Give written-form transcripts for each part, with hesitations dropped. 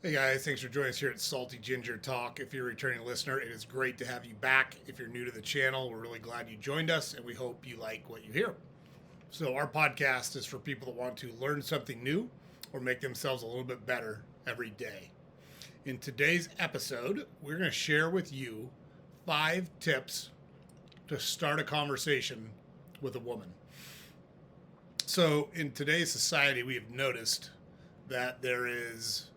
Hey guys, thanks for joining us here at Salty Ginger Talk. If you're a returning listener, it is great to have you back. If you're new to the channel, we're really glad you joined us and we hope you like what you hear. So, our podcast is for people that want to learn something new or make themselves a little bit better every day. In today's episode, we're going to share with you 5 tips to start a conversation with a woman. So, in today's society, we have noticed that there is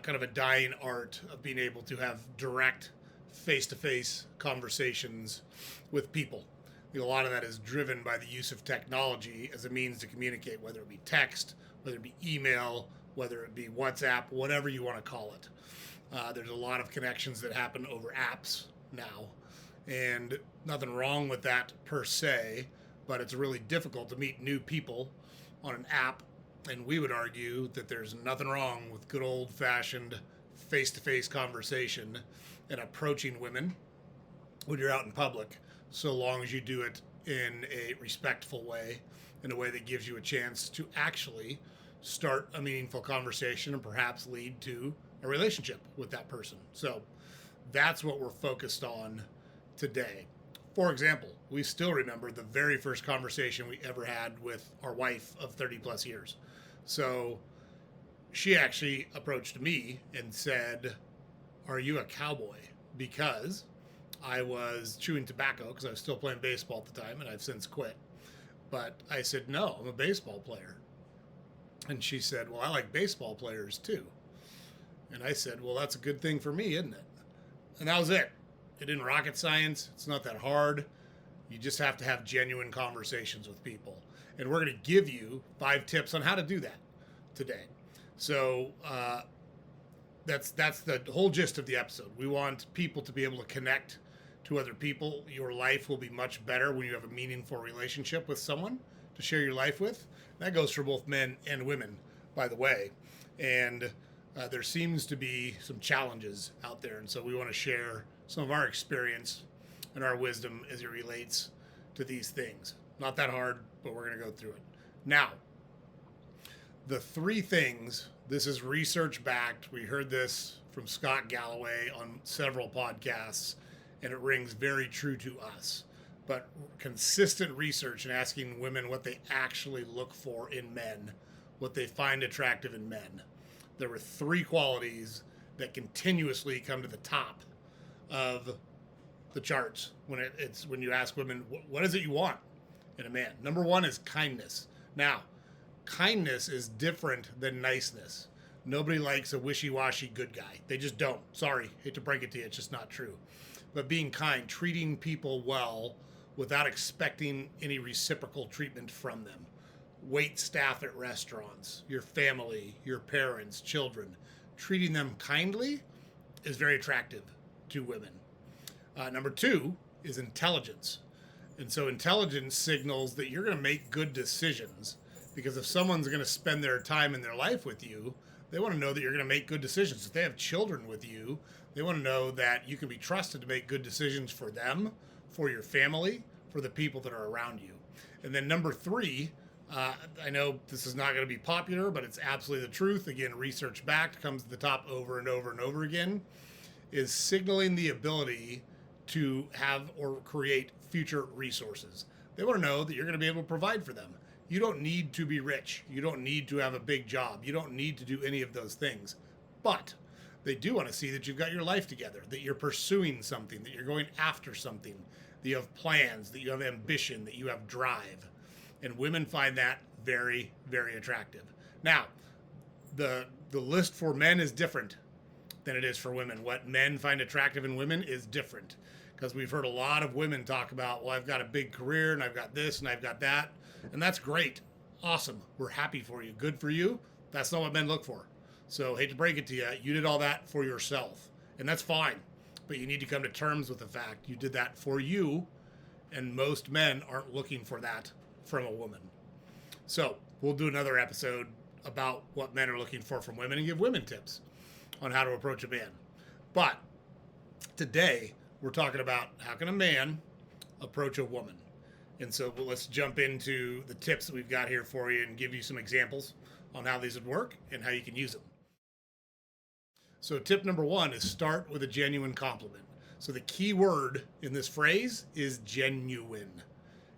kind of a dying art of being able to have direct face-to-face conversations with people. A lot of that is driven by the use of technology as a means to communicate, whether it be text, whether it be email, whether it be WhatsApp, whatever you want to call it. There's a lot of connections that happen over apps now, and nothing wrong with that per se, but it's really difficult to meet new people on an app. And we would argue that there's nothing wrong with good old-fashioned face-to-face conversation and approaching women when you're out in public, so long as you do it in a respectful way, in a way that gives you a chance to actually start a meaningful conversation and perhaps lead to a relationship with that person. So that's what we're focused on today. For example, we still remember the very first conversation we ever had with our wife of 30 plus years. So she actually approached me and said, "Are you a cowboy?" Because I was chewing tobacco because I was still playing baseball at the time and I've since quit. But I said, "No, I'm a baseball player." And she said, "Well, I like baseball players too." And I said, "Well, that's a good thing for me, isn't it?" And that was it. It didn't rocket science. It's not that hard. You just have to have genuine conversations with people. And we're going to give you 5 tips on how to do that today. So that's the whole gist of the episode. We want people to be able to connect to other people. Your life will be much better when you have a meaningful relationship with someone to share your life with. That goes for both men and women, by the way. And there seems to be some challenges out there. And so we want to share some of our experience and our wisdom as it relates to these things. Not that hard, but we're going to go through it. Now, the 3 things, this is research backed. We heard this from Scott Galloway on several podcasts, and it rings very true to us. But consistent research and asking women what they actually look for in men, what they find attractive in men. There were 3 qualities that continuously come to the top of the charts when you ask women, what is it you want in a man? Number 1 is kindness. Now, kindness is different than niceness. Nobody likes a wishy-washy good guy. They just don't. Sorry, hate to break it to you, it's just not true. But being kind, treating people well without expecting any reciprocal treatment from them. Wait staff at restaurants, your family, your parents, children. Treating them kindly is very attractive to women. Number 2 is intelligence. And so intelligence signals that you're going to make good decisions, because if someone's going to spend their time in their life with you, they want to know that you're going to make good decisions. If they have children with you, they want to know that you can be trusted to make good decisions for them, for your family, for the people that are around you. And then number 3, I know this is not going to be popular, but it's absolutely the truth. Again, research backed, comes to the top over and over and over again, is signaling the ability to have or create future resources. They want to know that you're going to be able to provide for them. You don't need to be rich. You don't need to have a big job. You don't need to do any of those things. But they do want to see that you've got your life together, that you're pursuing something, that you're going after something, that you have plans, that you have ambition, that you have drive. And women find that very, very attractive. Now, the list for men is different than it is for women. What men find attractive in women is different, because we've heard a lot of women talk about, well, I've got a big career and I've got this and I've got that. And that's great. Awesome. We're happy for you. Good for you. That's not what men look for. So hate to break it to you. You did all that for yourself, and that's fine. But you need to come to terms with the fact you did that for you. And most men aren't looking for that from a woman. So we'll do another episode about what men are looking for from women and give women tips on how to approach a man. But today we're talking about how can a man approach a woman. And so let's jump into the tips that we've got here for you and give you some examples on how these would work and how you can use them. So tip number one is start with a genuine compliment. So the key word in this phrase is genuine.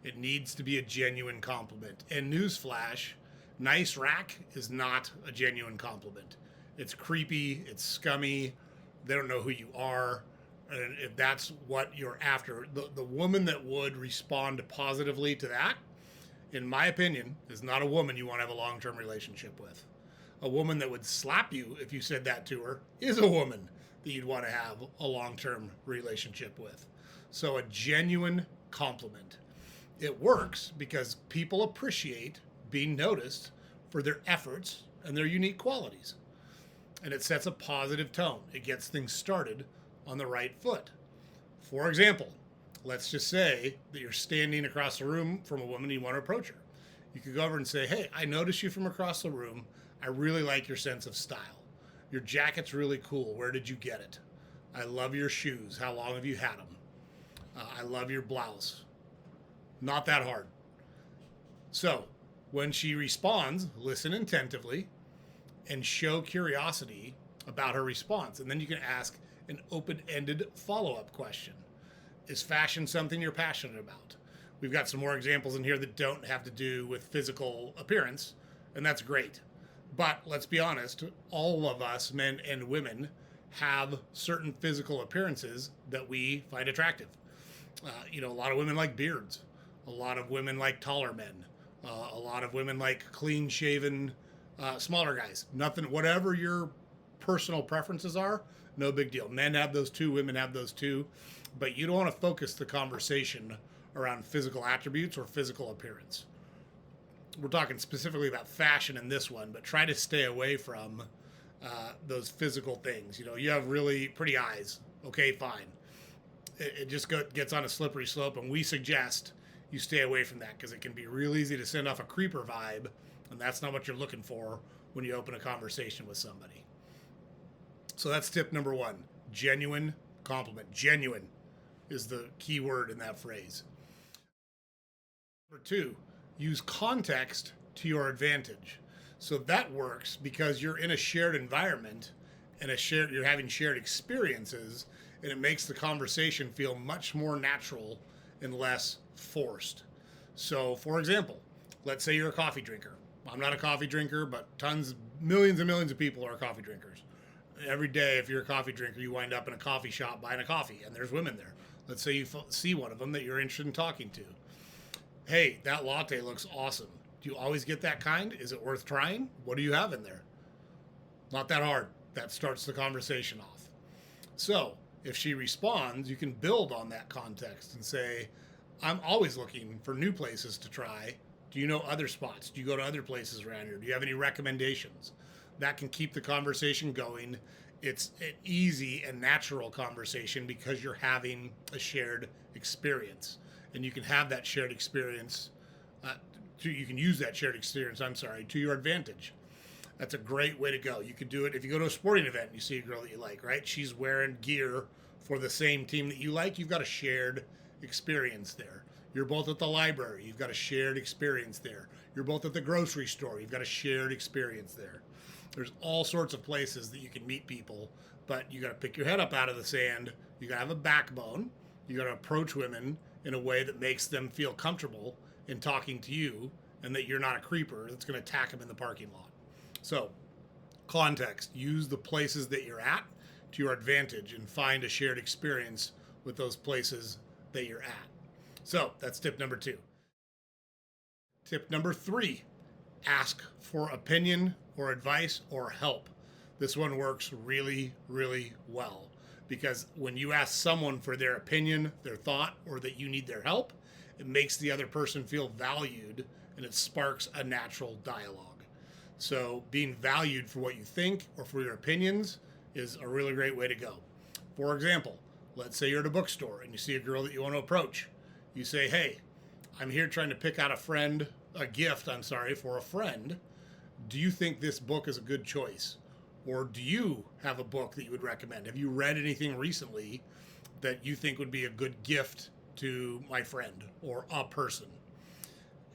It needs to be a genuine compliment. And newsflash, nice rack is not a genuine compliment. It's creepy, it's scummy, they don't know who you are. And if that's what you're after, the woman that would respond positively to that, in my opinion, is not a woman you want to have a long-term relationship with. A woman that would slap you if you said that to her is a woman that you'd want to have a long-term relationship with. So a genuine compliment. It works because people appreciate being noticed for their efforts and their unique qualities. And it sets a positive tone. It gets things started on the right foot. For example, let's just say that you're standing across the room from a woman and you want to approach her. You could go over and say, hey, I noticed you from across the room. I really like your sense of style. Your jacket's really cool. Where did you get it? I love your shoes. How long have you had them? I love your blouse. Not that hard. So when she responds, listen attentively and show curiosity about her response. And then you can ask an open-ended follow-up question. Is fashion something you're passionate about? We've got some more examples in here that don't have to do with physical appearance, and that's great. But let's be honest, all of us, men and women, have certain physical appearances that we find attractive. A lot of women like beards. A lot of women like taller men. A lot of women like clean-shaven, smaller guys. Nothing, whatever your personal preferences are, no big deal. Men have those too, women have those too. But you don't want to focus the conversation around physical attributes or physical appearance. We're talking specifically about fashion in this one, but try to stay away from those physical things. You have really pretty eyes. Okay, fine. It just gets on a slippery slope, and we suggest you stay away from that because it can be real easy to send off a creeper vibe, and that's not what you're looking for when you open a conversation with somebody. So that's tip number one, genuine compliment. Genuine is the key word in that phrase. Number two, use context to your advantage. So that works because you're in a shared environment and you're having shared experiences, and it makes the conversation feel much more natural and less forced. So, for example, let's say you're a coffee drinker. I'm not a coffee drinker, but millions and millions of people are coffee drinkers. Every day, if you're a coffee drinker, you wind up in a coffee shop buying a coffee, and there's women there. Let's say you see one of them that you're interested in talking to. Hey, that latte looks awesome. Do you always get that kind? Is it worth trying? What do you have in there? Not that hard. That starts the conversation off. So, if she responds, you can build on that context and say, I'm always looking for new places to try. Do you know other spots? Do you go to other places around here? Do you have any recommendations? That can keep the conversation going. It's an easy and natural conversation because you're having a shared experience. And you can have that shared experience, you can use that shared experience, to your advantage. That's a great way to go. You could do it if you go to a sporting event and you see a girl that you like, right? She's wearing gear for the same team that you like. You've got a shared experience there. You're both at the library. You've got a shared experience there. You're both at the grocery store. You've got a shared experience there. There's all sorts of places that you can meet people, but you got to pick your head up out of the sand. You got to have a backbone. You got to approach women in a way that makes them feel comfortable in talking to you and that you're not a creeper that's going to attack them in the parking lot. So, context. Use the places that you're at to your advantage and find a shared experience with those places that you're at. So, that's tip number 2. Tip number 3. Ask for opinion or advice or help. This one works really, really well because when you ask someone for their opinion, their thought, or that you need their help, it makes the other person feel valued and it sparks a natural dialogue. So being valued for what you think or for your opinions is a really great way to go. For example, let's say you're at a bookstore and you see a girl that you want to approach. You say, hey, I'm here trying to pick out a gift for a friend. Do you think this book is a good choice? Or do you have a book that you would recommend? Have you read anything recently that you think would be a good gift to my friend or a person?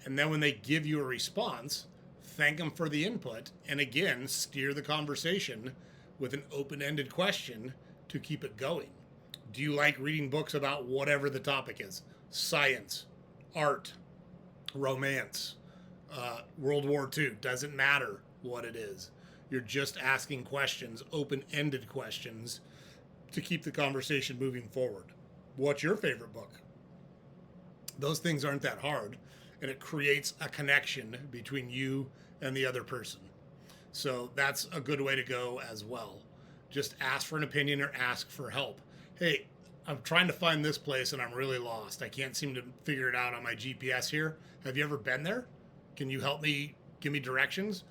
And then when they give you a response, thank them for the input, and again, steer the conversation with an open-ended question to keep it going. Do you like reading books about whatever the topic is? Science, art, romance, World War II, doesn't matter what it is. You're just asking questions, open-ended questions, to keep the conversation moving forward. What's your favorite book? Those things aren't that hard, and it creates a connection between you and the other person. So that's a good way to go as well. Just ask for an opinion or ask for help. Hey, I'm trying to find this place and I'm really lost. I can't seem to figure it out on my GPS here. Have you ever been there? Can you help me? Give me directions?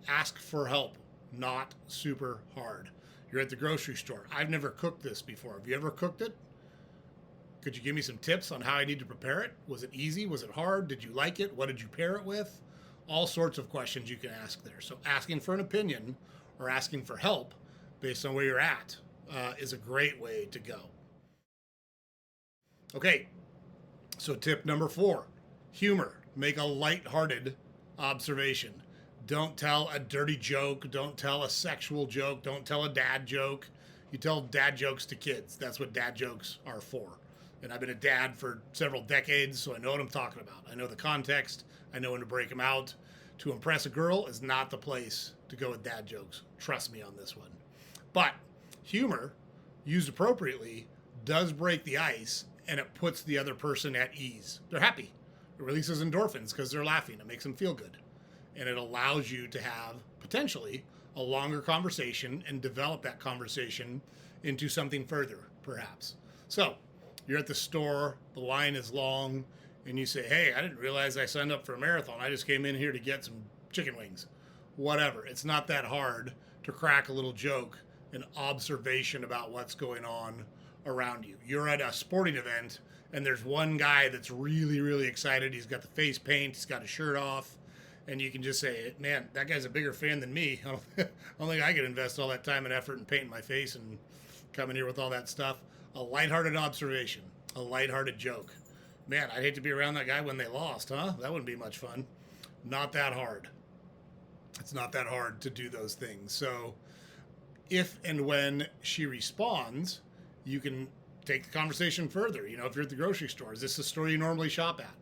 Ask for help. Not super hard. You're at the grocery store. I've never cooked this before. Have you ever cooked it? Could you give me some tips on how I need to prepare it? Was it easy? Was it hard? Did you like it? What did you pair it with? All sorts of questions you can ask there. So asking for an opinion or asking for help based on where you're at is a great way to go. Okay, so tip number 4, humor. Make a lighthearted observation. Don't tell a dirty joke. Don't tell a sexual joke. Don't tell a dad joke. You tell dad jokes to kids. That's what dad jokes are for. And I've been a dad for several decades, so I know what I'm talking about. I know the context. I know when to break them out. To impress a girl is not the place to go with dad jokes. Trust me on this one. But humor, used appropriately, does break the ice, and it puts the other person at ease. They're happy. It releases endorphins because they're laughing. It makes them feel good. And it allows you to have, potentially, a longer conversation and develop that conversation into something further, perhaps. So, you're at the store, the line is long, and you say, hey, I didn't realize I signed up for a marathon. I just came in here to get some chicken wings. Whatever. It's not that hard to crack a little joke, an observation about what's going on around you. You're at a sporting event, and there's one guy that's really, really excited. He's got the face paint. He's got his shirt off. And you can just say, man, that guy's a bigger fan than me. I don't think I could invest all that time and effort in painting my face and coming here with all that stuff. A lighthearted observation, a lighthearted joke. Man, I'd hate to be around that guy when they lost, huh? That wouldn't be much fun. Not that hard. It's not that hard to do those things. So if and when she responds, you can take the conversation further. You know, if you're at the grocery store, is this the store you normally shop at?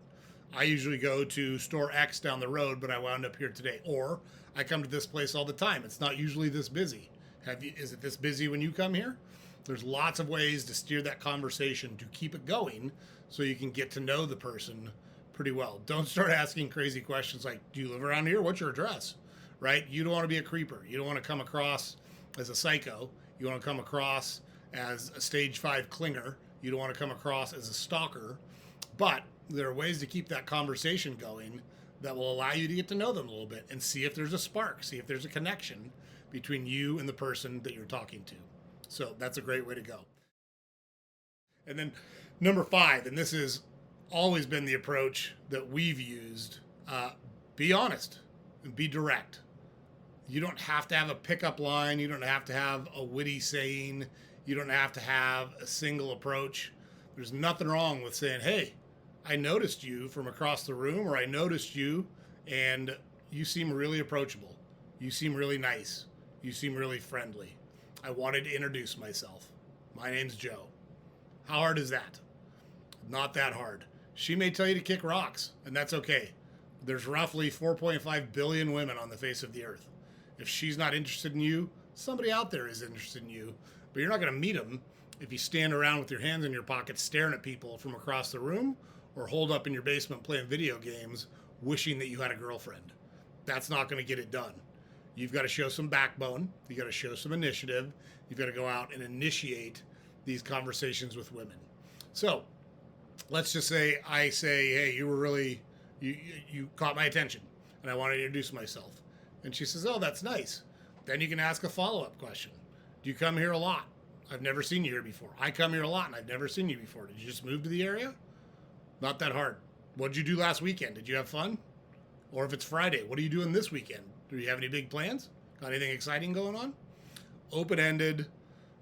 I usually go to store X down the road, but I wound up here today. Or I come to this place all the time. It's not usually this busy. Is it this busy when you come here? There's lots of ways to steer that conversation to keep it going so you can get to know the person pretty well. Don't start asking crazy questions like, do you live around here? What's your address? Right? You don't want to be a creeper. You don't want to come across as a psycho. You want to come across as a stage 5 clinger. You don't want to come across as a stalker. But there are ways to keep that conversation going that will allow you to get to know them a little bit and see if there's a spark, see if there's a connection between you and the person that you're talking to. So that's a great way to go. And then number 5, and this has always been the approach that we've used, be honest and be direct. You don't have to have a pickup line. You don't have to have a witty saying. You don't have to have a single approach. There's nothing wrong with saying, hey, I noticed you from across the room, or I noticed you and you seem really approachable. You seem really nice. You seem really friendly. I wanted to introduce myself. My name's Joe. How hard is that? Not that hard. She may tell you to kick rocks, and that's okay. There's roughly 4.5 billion women on the face of the earth. If she's not interested in you, somebody out there is interested in you, but you're not going to meet them if you stand around with your hands in your pockets staring at people from across the room or holed up in your basement playing video games wishing that you had a girlfriend. That's not going to get it done. You've got to show some backbone. You've got to show some initiative. You've got to go out and initiate these conversations with women. So let's just say I say, hey, you were really, you caught my attention and I want to introduce myself. And she says, oh, that's nice. Then you can ask a follow-up question. Do you come here a lot? I've never seen you here before. I come here a lot and I've never seen you before. Did you just move to the area? Not that hard. What did you do last weekend? Did you have fun? Or if it's Friday, what are you doing this weekend? Do you have any big plans? Got anything exciting going on? Open-ended,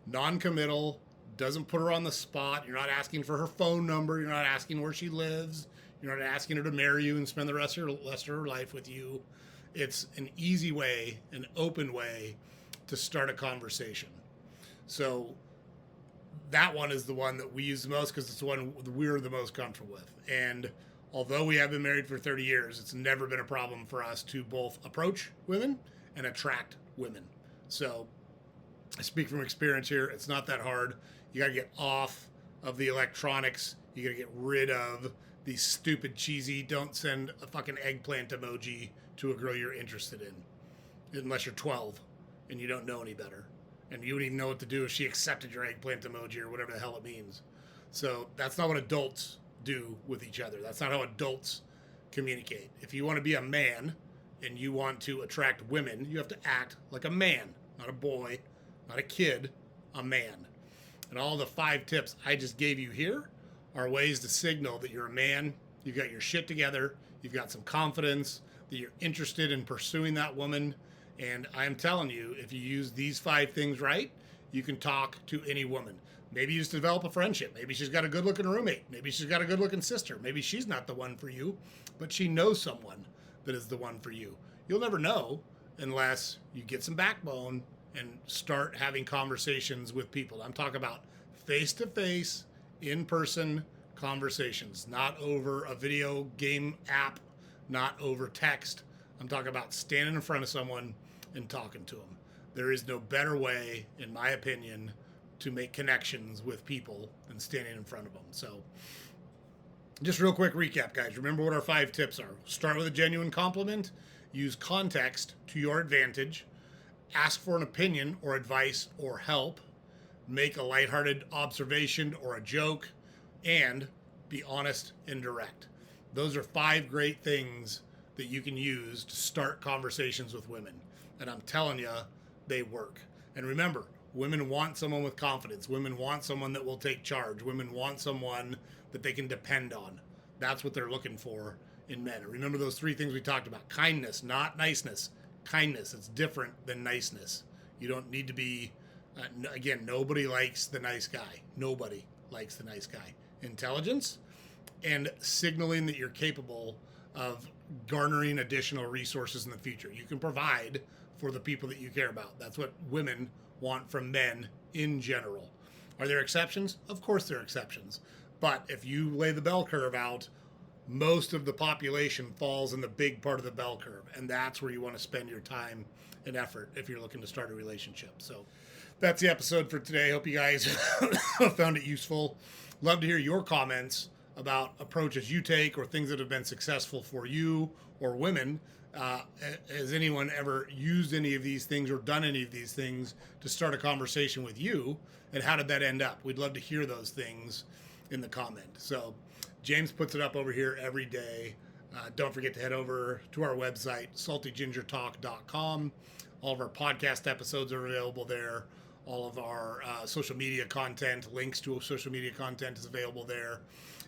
non-committal, doesn't put her on the spot. You're not asking for her phone number. You're not asking where she lives. You're not asking her to marry you and spend the rest of her life with you. It's an easy way, an open way to start a conversation. So that one is the one that we use the most because it's the one we're the most comfortable with. And although we have been married for 30 years, it's never been a problem for us to both approach women and attract women. So I speak from experience here. It's not that hard. You got to get off of the electronics. You got to get rid of these stupid, cheesy, don't send a fucking eggplant emoji to a girl you're interested in, unless you're 12 and you don't know any better. And you wouldn't even know what to do if she accepted your eggplant emoji or whatever the hell it means. So that's not what adults do with each other. That's not how adults communicate. If you want to be a man and you want to attract women, you have to act like a man, not a boy, not a kid, a man. And all the 5 tips I just gave you here are ways to signal that you're a man, you've got your shit together, you've got some confidence, that you're interested in pursuing that woman. And I'm telling you, if you use these 5 things right, you can talk to any woman. Maybe you just develop a friendship. Maybe she's got a good-looking roommate. Maybe she's got a good-looking sister. Maybe she's not the one for you, but she knows someone that is the one for you. You'll never know unless you get some backbone and start having conversations with people. I'm talking about face-to-face, in-person conversations, not over a video game app, not over text. I'm talking about standing in front of someone and talking to them. There is no better way, in my opinion, to make connections with people than standing in front of them. So just real quick recap, guys. Remember what our 5 tips are. Start with a genuine compliment. Use context to your advantage. Ask for an opinion or advice or help. Make a lighthearted observation or a joke. And be honest and direct. Those are 5 great things that you can use to start conversations with women. And I'm telling you, they work. And remember, women want someone with confidence. Women want someone that will take charge. Women want someone that they can depend on. That's what they're looking for in men. And remember those 3 things we talked about. Kindness, not niceness. Kindness, it's different than niceness. You don't need to be, again, nobody likes the nice guy. Nobody likes the nice guy. Intelligence and signaling that you're capable of garnering additional resources in the future. You can provide for the people that you care about. That's what women want from men in general. Are there exceptions? Of course there are exceptions. But if you lay the bell curve out, most of the population falls in the big part of the bell curve. And that's where you want to spend your time and effort if you're looking to start a relationship. So that's the episode for today. Hope you guys found it useful. Love to hear your comments about approaches you take or things that have been successful for you or women. Has anyone ever used any of these things or done any of these things to start a conversation with you? And how did that end up? We'd love to hear those things in the comment. So James puts it up over here every day. Don't forget to head over to our website, saltygingertalk.com. All of our podcast episodes are available there. All of our social media content, links to social media content is available there.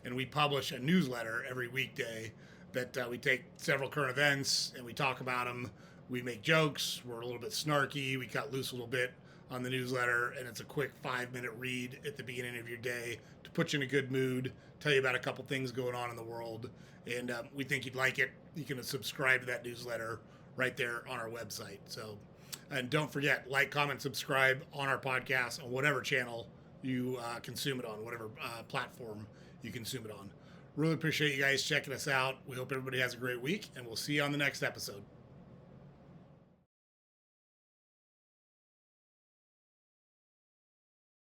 And we publish a newsletter every weekday that we take several current events and we talk about them. We make jokes. We're a little bit snarky. We cut loose a little bit on the newsletter. And it's a quick 5-minute read at the beginning of your day to put you in a good mood, tell you about a couple things going on in the world. And we think you'd like it. You can subscribe to that newsletter right there on our website. So, and don't forget, like, comment, subscribe on our podcast on whatever channel you consume it on, whatever platform you consume it on. Really appreciate you guys checking us out. We hope everybody has a great week, and we'll see you on the next episode.